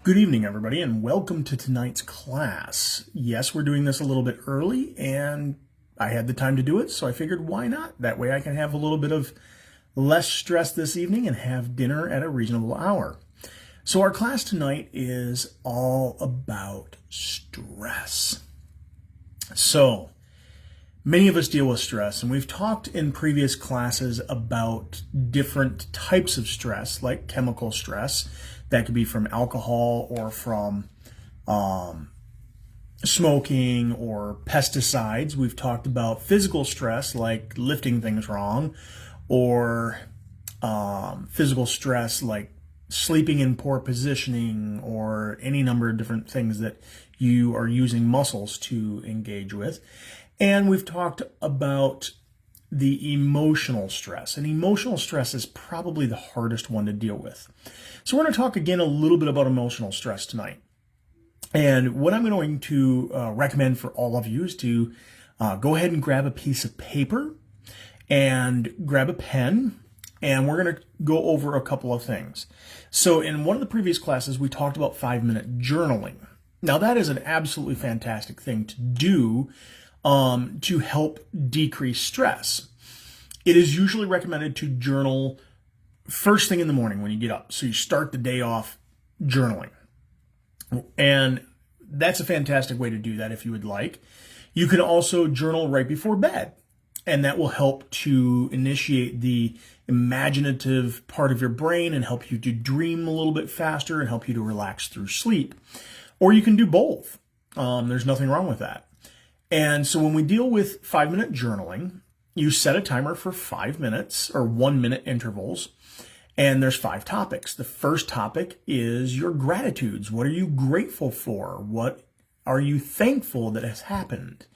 Good evening, everybody, and welcome to tonight's class. Yes, we're doing this a little bit early, and I had the time to do it, so I figured why not? That way I can have a little bit of less stress this evening and have dinner at a reasonable hour. So our class tonight is all about stress. So many of us deal with stress, and we've talked in previous classes about different types of stress, like chemical stress. That could be from alcohol or from smoking or pesticides. We've talked about physical stress, like lifting things wrong, or physical stress, like sleeping in poor positioning, or any number of different things that you are using muscles to engage with. And we've talked about the emotional stress. And emotional stress is probably the hardest one to deal with. So we're going to talk again a little bit about emotional stress tonight. And what I'm going to recommend for all of you is to go ahead and grab a piece of paper and grab a pen. And we're going to go over a couple of things. So in one of the previous classes, we talked about 5-minute journaling. Now that is an absolutely fantastic thing to do to help decrease stress. It is usually recommended to journal first thing in the morning when you get up. So you start the day off journaling. And that's a fantastic way to do that if you would like. You can also journal right before bed. And that will help to initiate the imaginative part of your brain and help you to dream a little bit faster and help you to relax through sleep. Or you can do both. There's nothing wrong with that. And so when we deal with 5-minute journaling, you set a timer for 5 minutes or 1-minute intervals. And there's 5 topics. The first topic is your gratitudes. What are you grateful for? What are you thankful that has happened?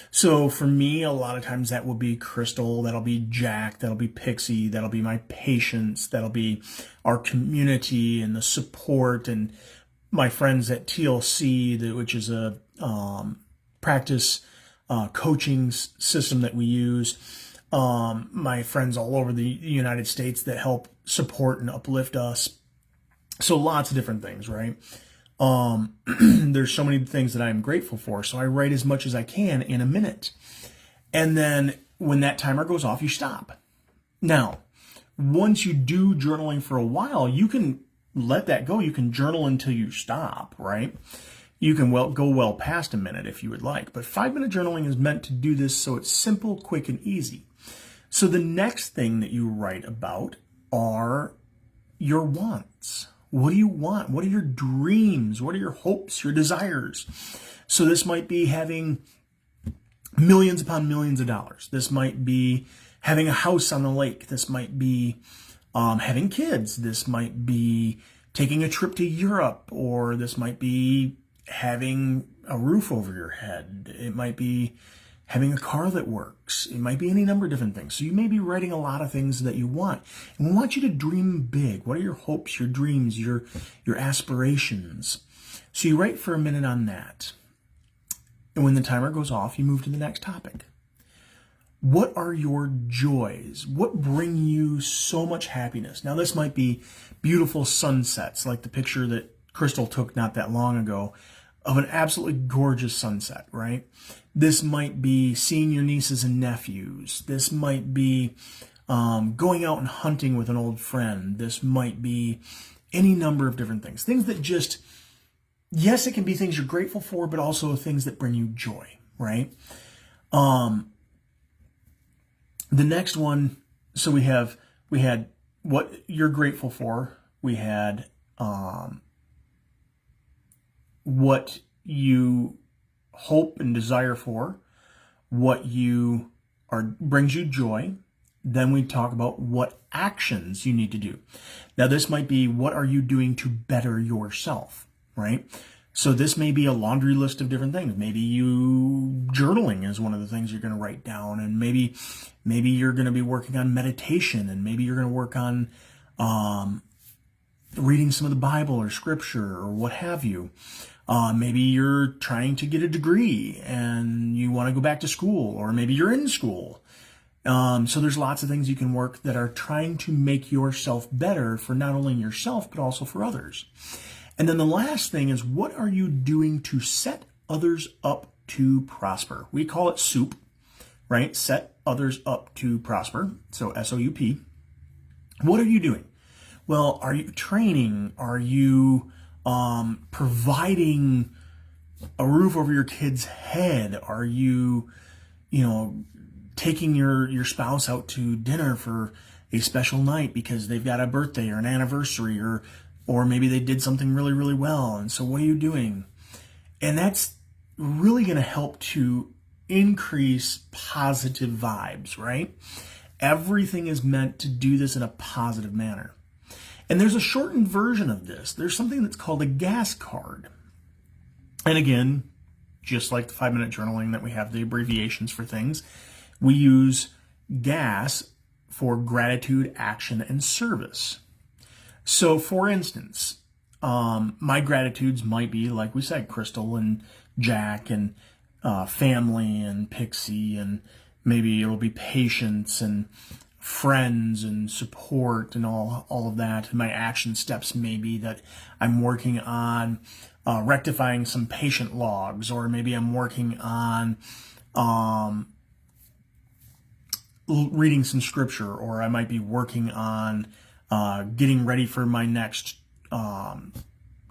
So for me, a lot of times that will be Crystal, that'll be Jack, that'll be Pixie, that'll be my patients, that'll be our community and the support and my friends at TLC, which is a practice coaching system that we use. My friends all over the United States that help support and uplift us. So lots of different things, right? There's so many things that I'm grateful for. So I write as much as I can in a minute. And then when that timer goes off, you stop. Now, once you do journaling for a while, you can let that go. You can journal until you stop, right? You can go well past a minute if you would like. But 5-minute journaling is meant to do this so it's simple, quick, and easy. So the next thing that you write about are your wants. What do you want? What are your dreams? What are your hopes, your desires? So this might be having millions upon millions of dollars. This might be having a house on the lake. This might be having kids. This might be taking a trip to Europe, or this might be having a roof over your head. It might be having a car that works. It might be any number of different things. So you may be writing a lot of things that you want. And we want you to dream big. What are your hopes, your dreams, your aspirations? So you write for a minute on that. And when the timer goes off, you move to the next topic. What are your joys? What bring you so much happiness? Now this might be beautiful sunsets, like the picture that Crystal took not that long ago of an absolutely gorgeous sunset, right? This might be seeing your nieces and nephews. This might be going out and hunting with an old friend. This might be any number of different things. Things that just, yes, it can be things you're grateful for, but also things that bring you joy, right? The next one, so we had what you're grateful for. We had what you hope and desire for, what you brings you joy. Then we talk about what actions you need to do. Now this might be, what are you doing to better yourself, right? So this may be a laundry list of different things. Maybe journaling is one of the things you're going to write down, and maybe you're going to be working on meditation, and maybe you're going to work on reading some of the Bible or scripture or what have you. Maybe you're trying to get a degree and you want to go back to school, or maybe you're in school. So there's lots of things you can work that are trying to make yourself better for not only yourself, but also for others. And then the last thing is, what are you doing to set others up to prosper? We call it SOUP, right? Set others up to prosper. So SOUP. What are you doing? Well, are you training? Are you providing a roof over your kid's head? Are you, taking your spouse out to dinner for a special night because they've got a birthday or an anniversary, or maybe they did something really, really well. And so what are you doing? And that's really going to help to increase positive vibes, right? Everything is meant to do this in a positive manner. And there's a shortened version of this. There's something that's called a gas card. And again, just like the 5-minute journaling that we have the abbreviations for things, we use GAS for gratitude, action, and service. So for instance, my gratitudes might be, like we said, Crystal and Jack and family and Pixie, and maybe it'll be patience and friends and support and all of that. And my action steps may be that I'm working on rectifying some patient logs, or maybe I'm working on reading some scripture, or I might be working on getting ready for my next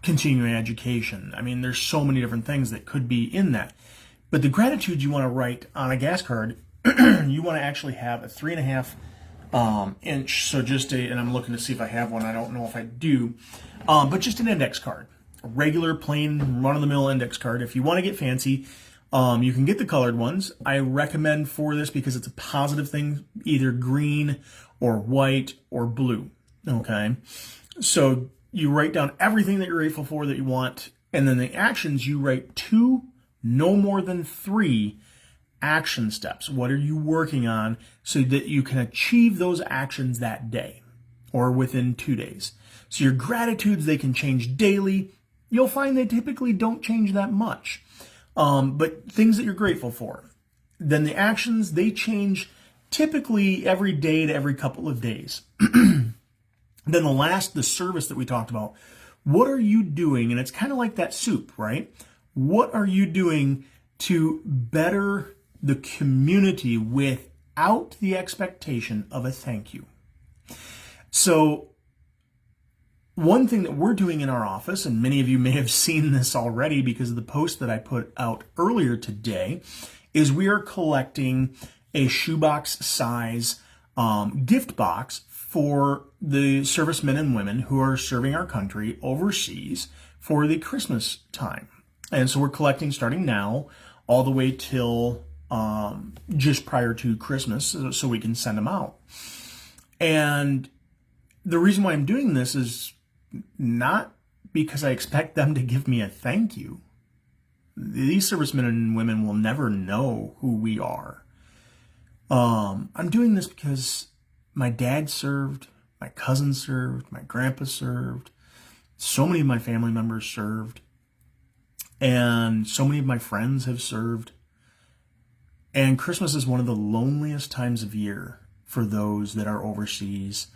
continuing education. I mean, there's so many different things that could be in that. But the gratitude you want to write on a gas card, you want to actually have a 3.5 inch. So and I'm looking to see if I have one. I don't know if I do, but just an index card, a regular plain run-of-the-mill index card. If you want to get fancy, you can get the colored ones. I recommend for this because it's a positive thing, either green or white or blue. Okay. So you write down everything that you're grateful for that you want. And then the actions, you write 2, no more than 3 action steps. What are you working on so that you can achieve those actions that day or within 2 days? So your gratitudes, they can change daily. You'll find they typically don't change that much. But things that you're grateful for. Then the actions, they change typically every day to every couple of days. Then the service that we talked about. What are you doing? And it's kind of like that soup, right? What are you doing to better the community without the expectation of a thank you? So one thing that we're doing in our office, and many of you may have seen this already because of the post that I put out earlier today, is we are collecting a shoebox size gift box for the servicemen and women who are serving our country overseas for the Christmas time. And so we're collecting starting now all the way till just prior to Christmas so we can send them out. And the reason why I'm doing this is not because I expect them to give me a thank you. These servicemen and women will never know who we are. I'm doing this because my dad served, my cousin served, my grandpa served, so many of my family members served, and so many of my friends have served. And Christmas is one of the loneliest times of year for those that are overseas,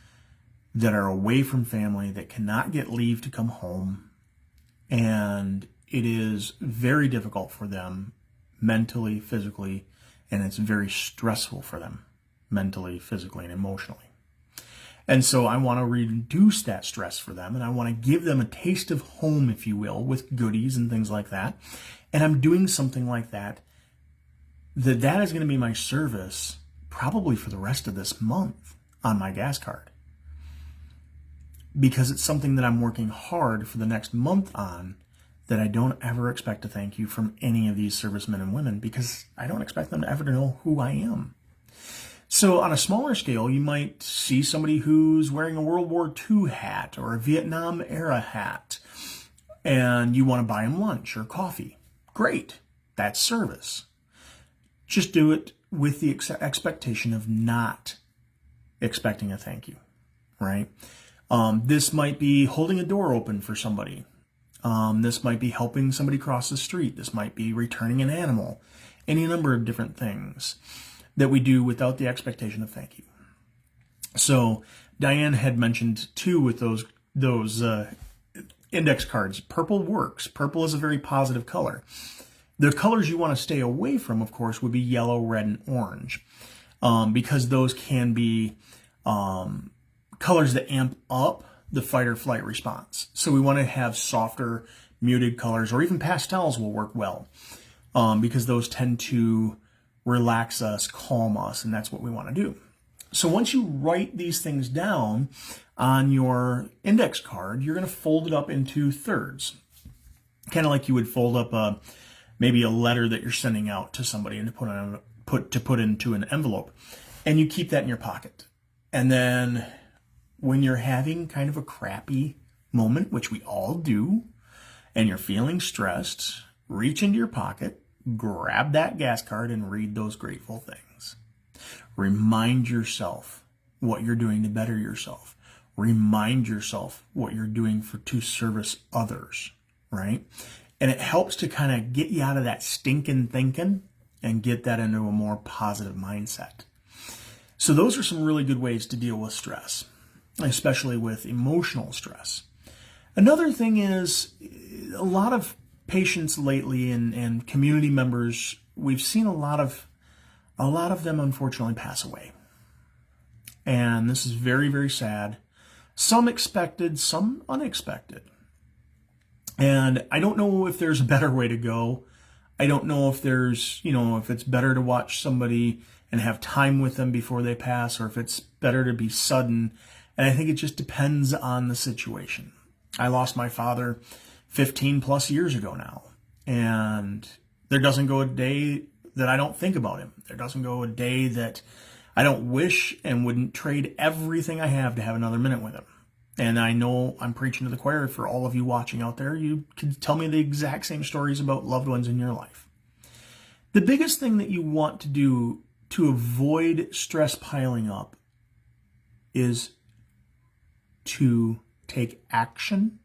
that are away from family, that cannot get leave to come home. And it is very difficult for them mentally, physically, and it's very stressful for them mentally, physically, and emotionally. And so I want to reduce that stress for them, and I want to give them a taste of home, if you will, with goodies and things like that. And I'm doing something like that is going to be my service probably for the rest of this month on my gas card, because it's something that I'm working hard for the next month on, that I don't ever expect a thank you from any of these servicemen and women, because I don't expect them to ever know who I am. So on a smaller scale, you might see somebody who's wearing a World War II hat or a Vietnam era hat, and you want to buy them lunch or coffee. Great. That's service. Just do it with the expectation of not expecting a thank you, right? This might be holding a door open for somebody. This might be helping somebody cross the street. This might be returning an animal. Any number of different things that we do without the expectation of thank you. So Diane had mentioned too, with those index cards, purple works. Purple is a very positive color. The colors you want to stay away from, of course, would be yellow, red, and orange, because those can be colors that amp up the fight or flight response. So we want to have softer, muted colors, or even pastels will work well, because those tend to relax us, calm us, and that's what we want to do. So once you write these things down on your index card, you're going to fold it up into thirds, kind of like you would fold up maybe a letter that you're sending out to somebody and to put into an envelope, and you keep that in your pocket. And then when you're having kind of a crappy moment, which we all do, and you're feeling stressed, reach into your pocket, grab that gas card, and read those grateful things. Remind yourself what you're doing to better yourself. Remind yourself what you're doing to service others, right? And it helps to kind of get you out of that stinking thinking and get that into a more positive mindset. So those are some really good ways to deal with stress, especially with emotional stress. Another thing is a lot of patients lately and community members, we've seen a lot of them unfortunately pass away. And this is very, very sad. Some expected, some unexpected. And I don't know if there's a better way to go. I don't know if there's, if it's better to watch somebody and have time with them before they pass, or if it's better to be sudden. And I think it just depends on the situation. I lost my father 15 plus years ago now. And there doesn't go a day that I don't think about him. There doesn't go a day that I don't wish and wouldn't trade everything I have to have another minute with him. And I know I'm preaching to the choir for all of you watching out there. You can tell me the exact same stories about loved ones in your life. The biggest thing that you want to do to avoid stress piling up is to take action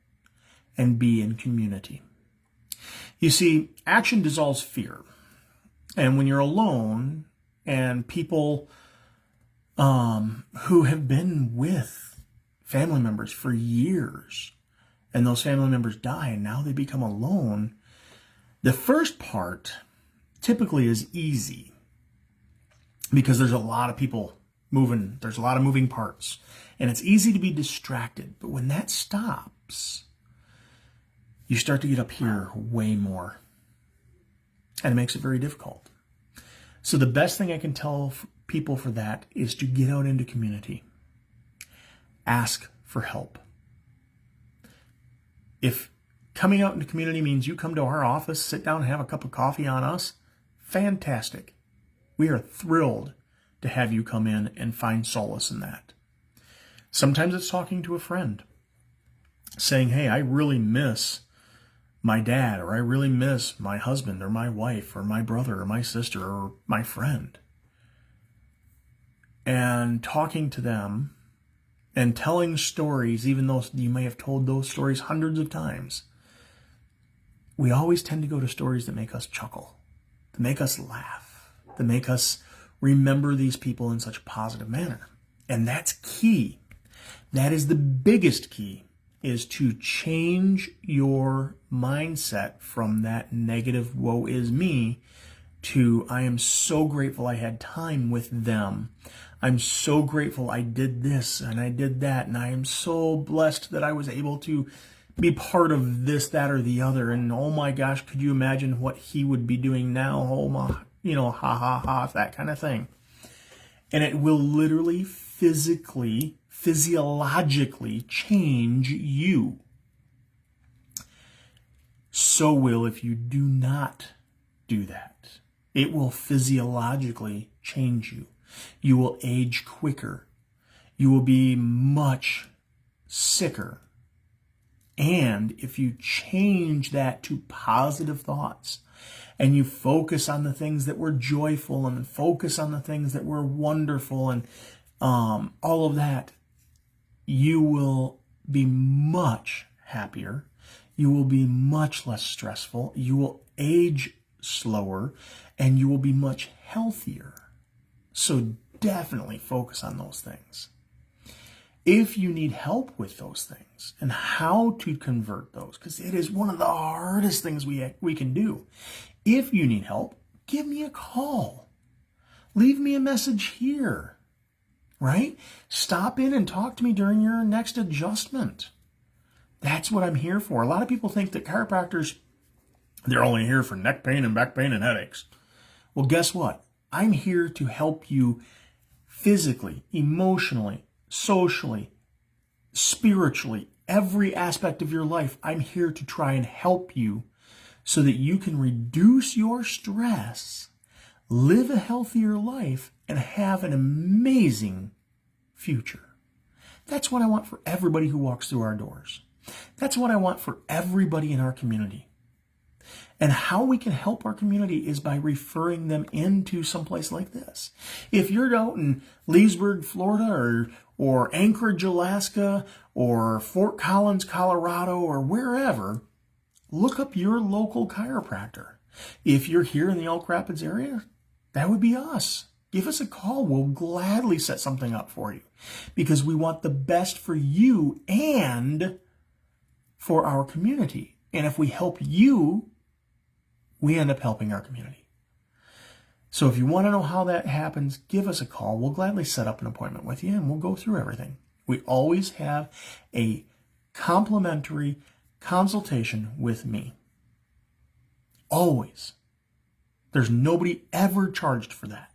and be in community. You see, action dissolves fear. And when you're alone and people who have been with family members for years, and those family members die and now they become alone, the first part typically is easy because there's a lot of people moving, there's a lot of moving parts, and it's easy to be distracted. But when that stops, you start to get up here way more, and it makes it very difficult. So the best thing I can tell people for that is to get out into community. Ask for help. If coming out into community means you come to our office, sit down and have a cup of coffee on us, fantastic. We are thrilled to have you come in and find solace in that. Sometimes it's talking to a friend, saying, hey, I really miss my dad, or I really miss my husband or my wife or my brother or my sister or my friend. And talking to them and telling stories, even though you may have told those stories hundreds of times, we always tend to go to stories that make us chuckle, that make us laugh, that make us remember these people in such a positive manner. And that's key. That is the biggest key, is to change your mindset from that negative woe is me to I am so grateful I had time with them. I'm so grateful I did this and I did that, and I am so blessed that I was able to be part of this, that, or the other. And oh my gosh, could you imagine what he would be doing now? Oh my, ha ha ha, that kind of thing. And it will literally physiologically change you. So will if you do not do that. It will physiologically change you. You will age quicker. You will be much sicker. And if you change that to positive thoughts, and you focus on the things that were joyful and focus on the things that were wonderful and all of that, you will be much happier. You will be much less stressful. You will age slower, and you will be much healthier. So definitely focus on those things. If you need help with those things and how to convert those, because it is one of the hardest things we can do. If you need help, give me a call. Leave me a message here, right? Stop in and talk to me during your next adjustment. That's what I'm here for. A lot of people think that chiropractors, they're only here for neck pain and back pain and headaches. Well, guess what? I'm here to help you physically, emotionally, socially, spiritually, every aspect of your life. I'm here to try and help you so that you can reduce your stress, live a healthier life, and have an amazing future. That's what I want for everybody who walks through our doors. That's what I want for everybody in our community. And how we can help our community is by referring them into someplace like this. If you're out in Leesburg, Florida, or Anchorage, Alaska, or Fort Collins, Colorado, or wherever, look up your local chiropractor. If you're here in the Elk Rapids area, that would be us. Give us a call. We'll gladly set something up for you because we want the best for you and for our community. And if we help you, we end up helping our community. So if you want to know how that happens, give us a call. We'll gladly set up an appointment with you and we'll go through everything. We always have a complimentary consultation with me. Always. There's nobody ever charged for that.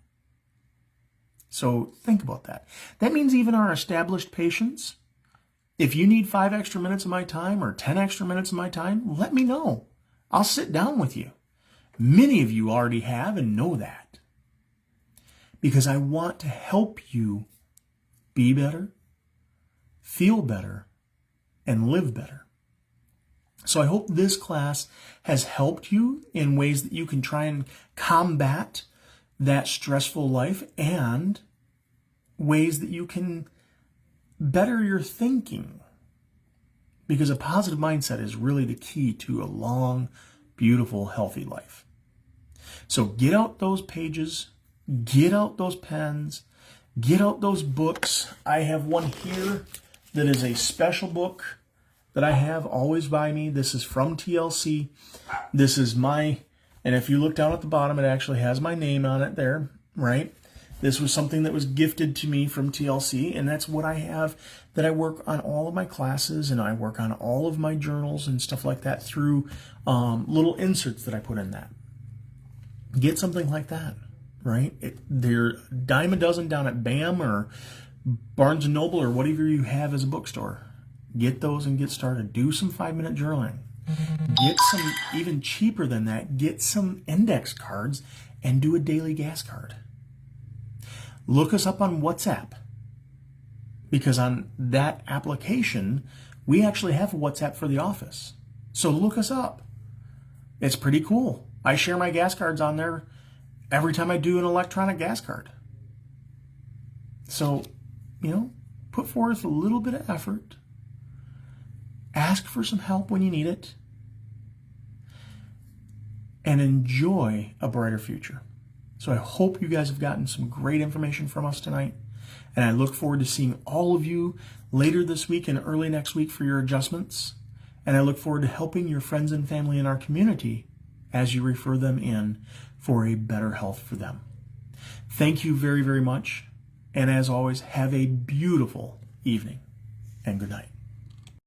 So think about that. That means even our established patients, if you need 5 extra minutes of my time or 10 extra minutes of my time, let me know. I'll sit down with you. Many of you already have and know that. Because I want to help you be better, feel better, and live better. So I hope this class has helped you in ways that you can try and combat that stressful life and ways that you can better your thinking. Because a positive mindset is really the key to a long, beautiful, healthy life. So get out those pages, get out those pens, get out those books. I have one here that is a special book that I have always by me. This is from TLC. This is my, and if you look down at the bottom, it actually has my name on it there, right? This was something that was gifted to me from TLC, and that's what I have, that I work on all of my classes, and I work on all of my journals and stuff like that through little inserts that I put in that. Get something like that, right? They're a dime a dozen down at BAM or Barnes & Noble or whatever you have as a bookstore. Get those and get started. Do some 5-minute journaling. Get some, even cheaper than that, get some index cards and do a daily gas card. Look us up on WhatsApp, because on that application, we actually have a WhatsApp for the office. So look us up. It's pretty cool. I share my gas cards on there every time I do an electronic gas card. So, put forth a little bit of effort. Ask for some help when you need it. And enjoy a brighter future. So I hope you guys have gotten some great information from us tonight. And I look forward to seeing all of you later this week and early next week for your adjustments. And I look forward to helping your friends and family in our community as you refer them in for a better health for them. Thank you very, very much. And as always, have a beautiful evening and good night.